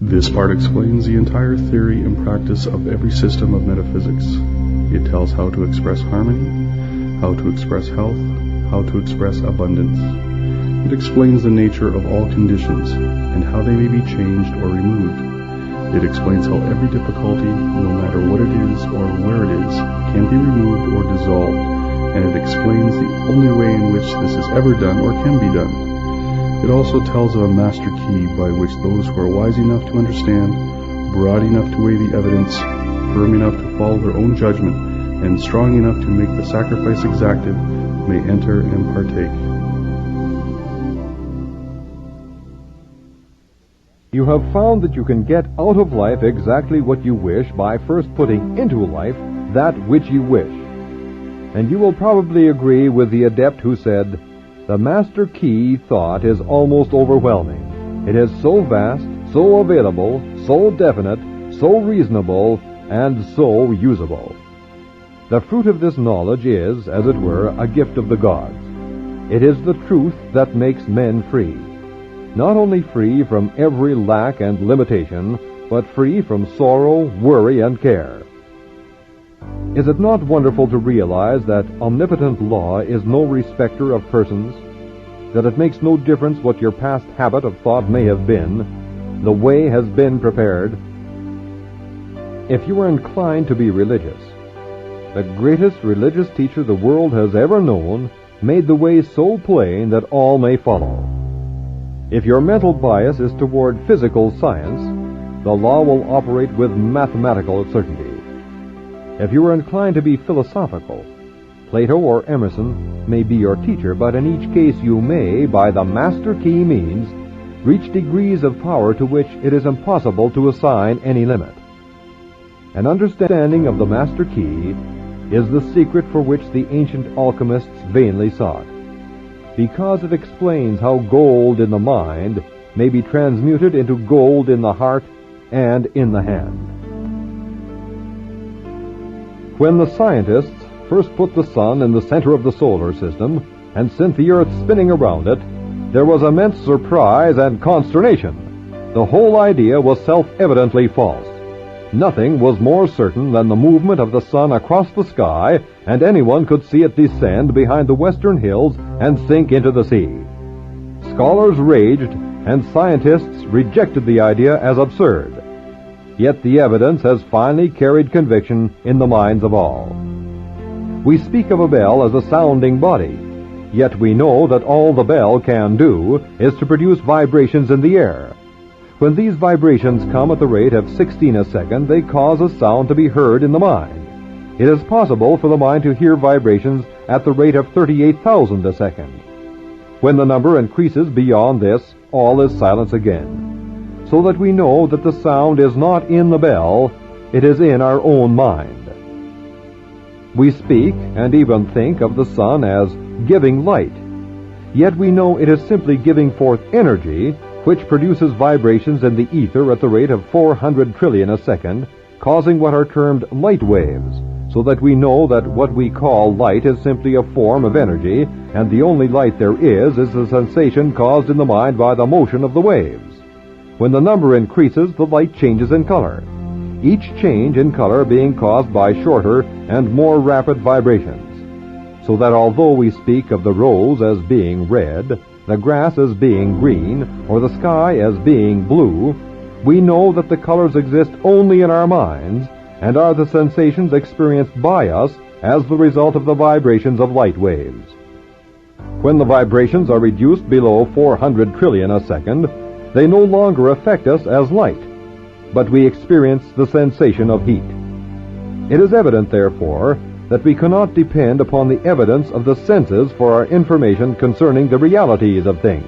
This part explains the entire theory and practice of every system of metaphysics. It tells how to express harmony, how to express health, how to express abundance. It explains the nature of all conditions and how they may be changed or removed. It explains how every difficulty, no matter what it is or where it is, can be removed or dissolved, and it explains the only way in which this is ever done or can be done. It also tells of a master key by which those who are wise enough to understand, broad enough to weigh the evidence, firm enough to follow their own judgment, and strong enough to make the sacrifice exacted may enter and partake. You have found that you can get out of life exactly what you wish by first putting into life that which you wish. And you will probably agree with the adept who said, "The master key thought is almost overwhelming. It is so vast, so available, so definite, so reasonable, and so usable." The fruit of this knowledge is, as it were, a gift of the gods. It is the truth that makes men free. Not only free from every lack and limitation, but free from sorrow, worry, and care. Is it not wonderful to realize that omnipotent law is no respecter of persons? That it makes no difference what your past habit of thought may have been? The way has been prepared. If you are inclined to be religious, the greatest religious teacher the world has ever known made the way so plain that all may follow. If your mental bias is toward physical science, the law will operate with mathematical certainty. If you are inclined to be philosophical, Plato or Emerson may be your teacher, but in each case you may, by the master key means, reach degrees of power to which it is impossible to assign any limit. An understanding of the master key is the secret for which the ancient alchemists vainly sought, because it explains how gold in the mind may be transmuted into gold in the heart and in the hand. When the scientists first put the sun in the center of the solar system and sent the earth spinning around it, there was immense surprise and consternation. The whole idea was self-evidently false. Nothing was more certain than the movement of the sun across the sky, and anyone could see it descend behind the western hills and sink into the sea. Scholars raged, and scientists rejected the idea as absurd. Yet the evidence has finally carried conviction in the minds of all. We speak of a bell as a sounding body, yet we know that all the bell can do is to produce vibrations in the air. When these vibrations come at the rate of 16 a second, they cause a sound to be heard in the mind. It is possible for the mind to hear vibrations at the rate of 38,000 a second. When the number increases beyond this, all is silence again, so that we know that the sound is not in the bell, it is in our own mind. We speak and even think of the sun as giving light, yet we know it is simply giving forth energy, which produces vibrations in the ether at the rate of 400 trillion a second, causing what are termed light waves, so that we know that what we call light is simply a form of energy, and the only light there is the sensation caused in the mind by the motion of the waves. When the number increases, the light changes in color, each change in color being caused by shorter and more rapid vibrations, so that although we speak of the rose as being red, the grass as being green, or the sky as being blue, we know that the colors exist only in our minds and are the sensations experienced by us as the result of the vibrations of light waves. When the vibrations are reduced below 400 trillion a second, they no longer affect us as light, but we experience the sensation of heat. It is evident, therefore, that we cannot depend upon the evidence of the senses for our information concerning the realities of things.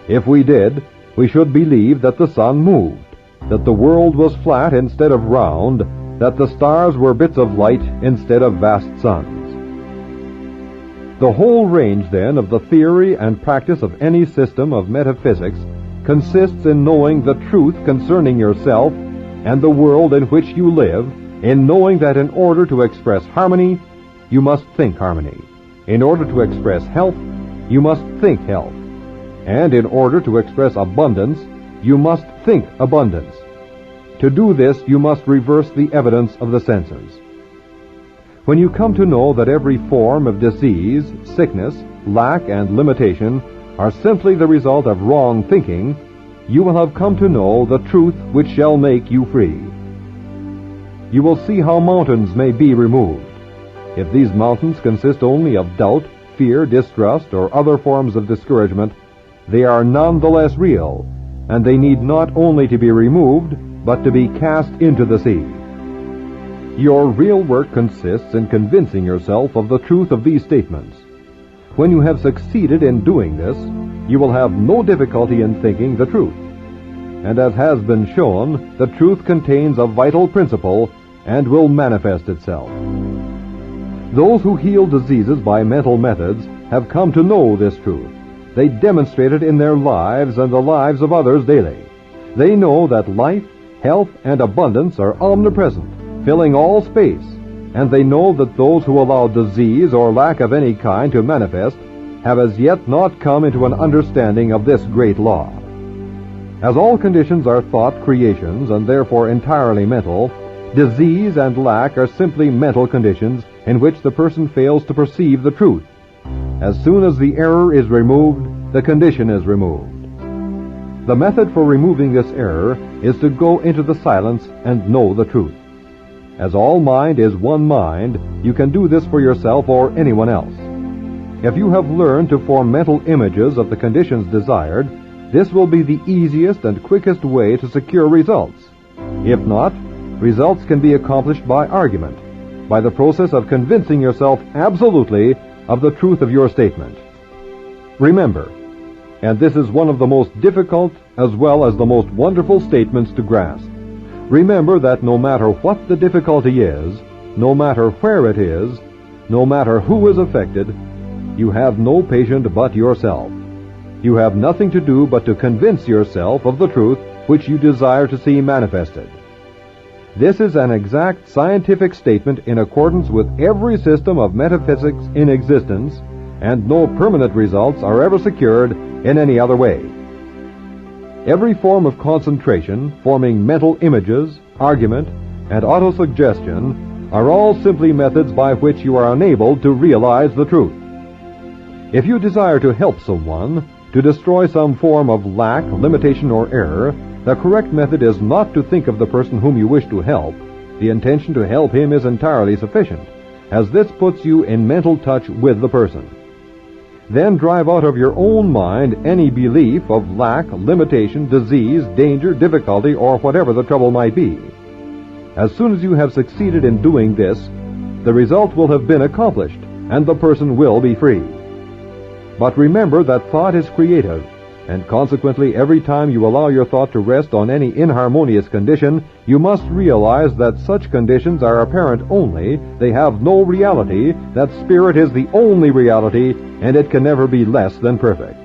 If we did, we should believe that the sun moved, that the world was flat instead of round, that the stars were bits of light instead of vast suns. The whole range, then, of the theory and practice of any system of metaphysics consists in knowing the truth concerning yourself and the world in which you live, in knowing that in order to express harmony, you must think harmony. In order to express health, you must think health. And in order to express abundance, you must think abundance. To do this, you must reverse the evidence of the senses. When you come to know that every form of disease, sickness, lack, and limitation are simply the result of wrong thinking, you will have come to know the truth which shall make you free. You will see how mountains may be removed. If these mountains consist only of doubt, fear, distrust, or other forms of discouragement, they are nonetheless real, and they need not only to be removed, but to be cast into the sea. Your real work consists in convincing yourself of the truth of these statements. When you have succeeded in doing this, you will have no difficulty in thinking the truth. And as has been shown, the truth contains a vital principle and will manifest itself. Those who heal diseases by mental methods have come to know this truth. They demonstrate it in their lives and the lives of others daily. They know that life, health, and abundance are omnipresent, filling all space, and they know that those who allow disease or lack of any kind to manifest have as yet not come into an understanding of this great law. As all conditions are thought creations and therefore entirely mental, disease and lack are simply mental conditions in which the person fails to perceive the truth. As soon as the error is removed, the condition is removed. The method for removing this error is to go into the silence and know the truth. As all mind is one mind, you can do this for yourself or anyone else. If you have learned to form mental images of the conditions desired, this will be the easiest and quickest way to secure results. If not, results can be accomplished by argument, by the process of convincing yourself absolutely of the truth of your statement. Remember, and this is one of the most difficult as well as the most wonderful statements to grasp, remember that no matter what the difficulty is, no matter where it is, no matter who is affected, you have no patient but yourself. You have nothing to do but to convince yourself of the truth which you desire to see manifested. This is an exact scientific statement in accordance with every system of metaphysics in existence, and no permanent results are ever secured in any other way. Every form of concentration, forming mental images, argument, and autosuggestion, are all simply methods by which you are unable to realize the truth. If you desire to help someone, to destroy some form of lack, limitation, or error, the correct method is not to think of the person whom you wish to help. The intention to help him is entirely sufficient, as this puts you in mental touch with the person. Then drive out of your own mind any belief of lack, limitation, disease, danger, difficulty, or whatever the trouble might be. As soon as you have succeeded in doing this, the result will have been accomplished, and the person will be free. But remember that thought is creative, and consequently every time you allow your thought to rest on any inharmonious condition, you must realize that such conditions are apparent only, they have no reality, that spirit is the only reality, and it can never be less than perfect.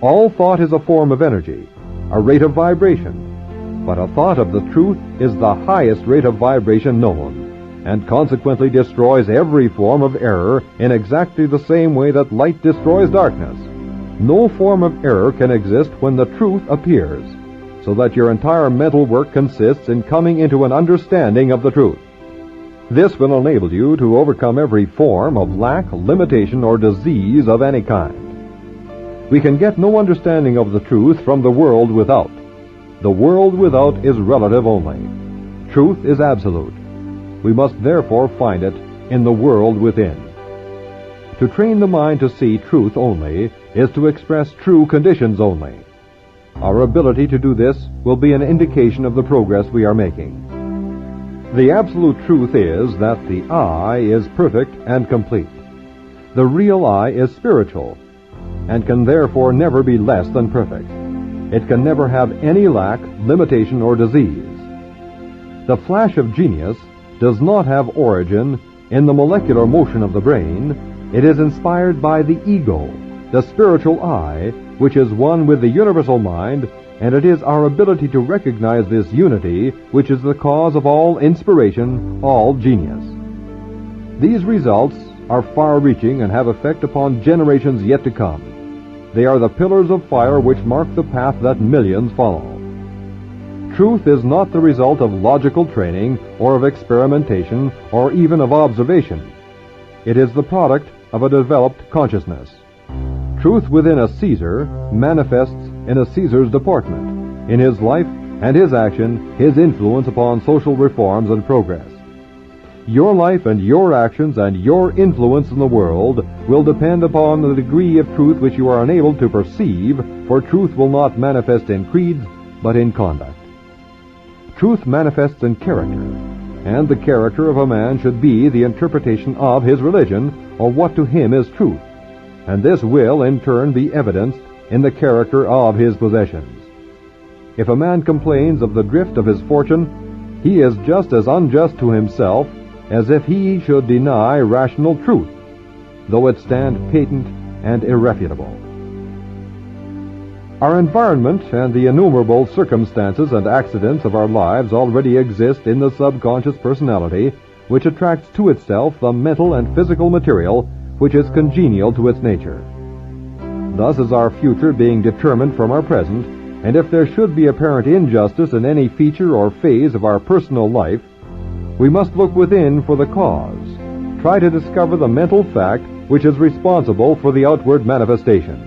All thought is a form of energy, a rate of vibration, but a thought of the truth is the highest rate of vibration known, and consequently destroys every form of error in exactly the same way that light destroys darkness. No form of error can exist when the truth appears, so that your entire mental work consists in coming into an understanding of the truth. This will enable you to overcome every form of lack, limitation, or disease of any kind. We can get no understanding of the truth from the world without. The world without is relative only. Truth is absolute. We must therefore find it in the world within. To train the mind to see truth only is to express true conditions only. Our ability to do this will be an indication of the progress we are making. The absolute truth is that the I is perfect and complete. The real I is spiritual, and can therefore never be less than perfect. It can never have any lack, limitation, or disease. The flash of genius does not have origin in the molecular motion of the brain. It is inspired by the ego, the spiritual I, which is one with the universal mind, and it is our ability to recognize this unity which is the cause of all inspiration, all genius. These results are far-reaching and have effect upon generations yet to come. They are the pillars of fire which mark the path that millions follow. Truth is not the result of logical training or of experimentation or even of observation. It is the product of a developed consciousness. Truth within a Caesar manifests in a Caesar's deportment, in his life and his action, his influence upon social reforms and progress. Your life and your actions and your influence in the world will depend upon the degree of truth which you are enabled to perceive, for truth will not manifest in creeds, but in conduct. Truth manifests in character, and the character of a man should be the interpretation of his religion, or what to him is truth, and this will in turn be evidenced in the character of his possessions. If a man complains of the drift of his fortune, he is just as unjust to himself as if he should deny rational truth, though it stand patent and irrefutable. Our environment and the innumerable circumstances and accidents of our lives already exist in the subconscious personality, which attracts to itself the mental and physical material which is congenial to its nature. Thus is our future being determined from our present, and if there should be apparent injustice in any feature or phase of our personal life, we must look within for the cause, try to discover the mental fact which is responsible for the outward manifestation.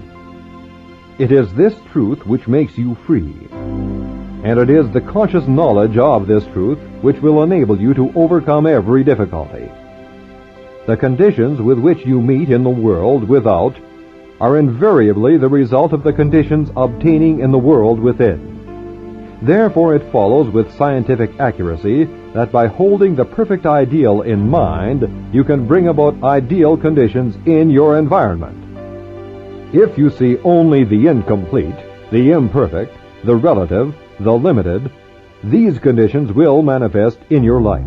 It is this truth which makes you free, and it is the conscious knowledge of this truth which will enable you to overcome every difficulty. The conditions with which you meet in the world without are invariably the result of the conditions obtaining in the world within. Therefore it follows with scientific accuracy that by holding the perfect ideal in mind, you can bring about ideal conditions in your environment. If you see only the incomplete, the imperfect, the relative, the limited, these conditions will manifest in your life.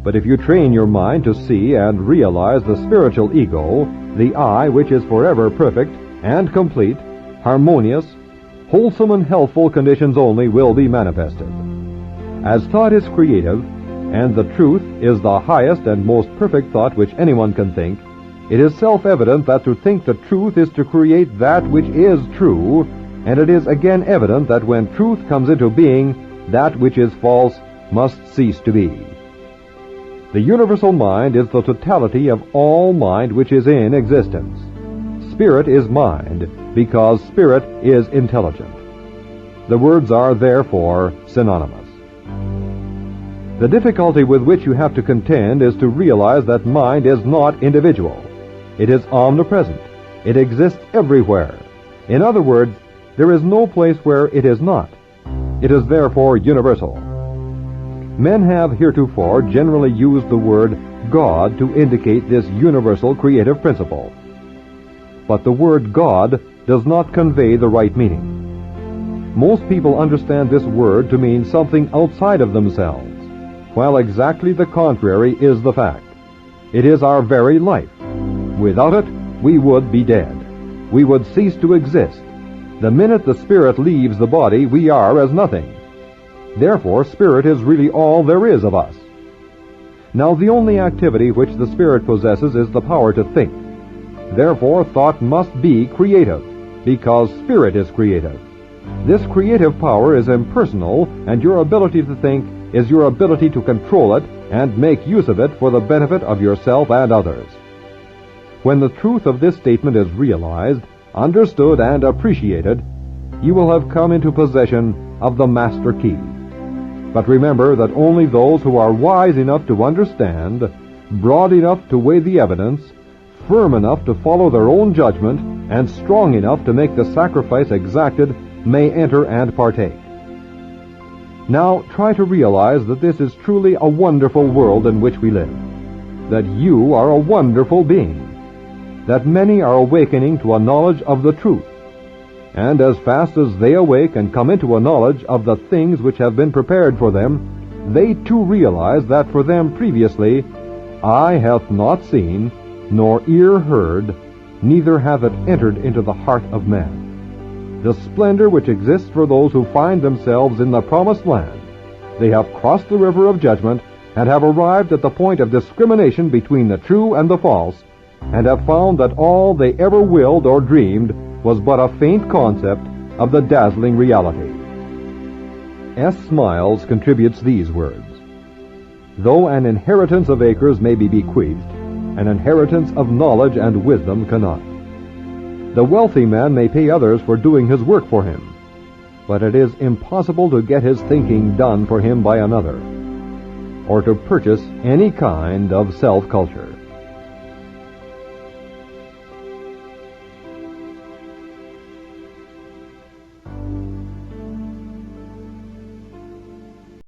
But if you train your mind to see and realize the spiritual ego, the I which is forever perfect and complete, harmonious, wholesome and healthful conditions only will be manifested. As thought is creative, and the truth is the highest and most perfect thought which anyone can think, it is self-evident that to think the truth is to create that which is true, and it is again evident that when truth comes into being, that which is false must cease to be. The universal mind is the totality of all mind which is in existence. Spirit is mind, because spirit is intelligent. The words are therefore synonymous. The difficulty with which you have to contend is to realize that mind is not individual. It is omnipresent. It exists everywhere. In other words, there is no place where it is not. It is therefore universal. Men have heretofore generally used the word God to indicate this universal creative principle. But the word God does not convey the right meaning. Most people understand this word to mean something outside of themselves, while exactly the contrary is the fact. It is our very life. Without it, we would be dead. We would cease to exist. The minute the spirit leaves the body, we are as nothing. Therefore, spirit is really all there is of us. Now, the only activity which the spirit possesses is the power to think. Therefore, thought must be creative, because spirit is creative. This creative power is impersonal, and your ability to think is your ability to control it and make use of it for the benefit of yourself and others. When the truth of this statement is realized, understood, and appreciated, you will have come into possession of the master key. But remember that only those who are wise enough to understand, broad enough to weigh the evidence, firm enough to follow their own judgment, and strong enough to make the sacrifice exacted may enter and partake. Now try to realize that this is truly a wonderful world in which we live, that you are a wonderful being, that many are awakening to a knowledge of the truth, and as fast as they awake and come into a knowledge of the things which have been prepared for them, they too realize that for them previously, eye hath not seen, nor ear heard, neither hath it entered into the heart of man. The splendor which exists for those who find themselves in the promised land. They have crossed the river of judgment and have arrived at the point of discrimination between the true and the false, and have found that all they ever willed or dreamed was but a faint concept of the dazzling reality. S. Smiles contributes these words: "Though an inheritance of acres may be bequeathed, an inheritance of knowledge and wisdom cannot. The wealthy man may pay others for doing his work for him, but it is impossible to get his thinking done for him by another, or to purchase any kind of self-culture."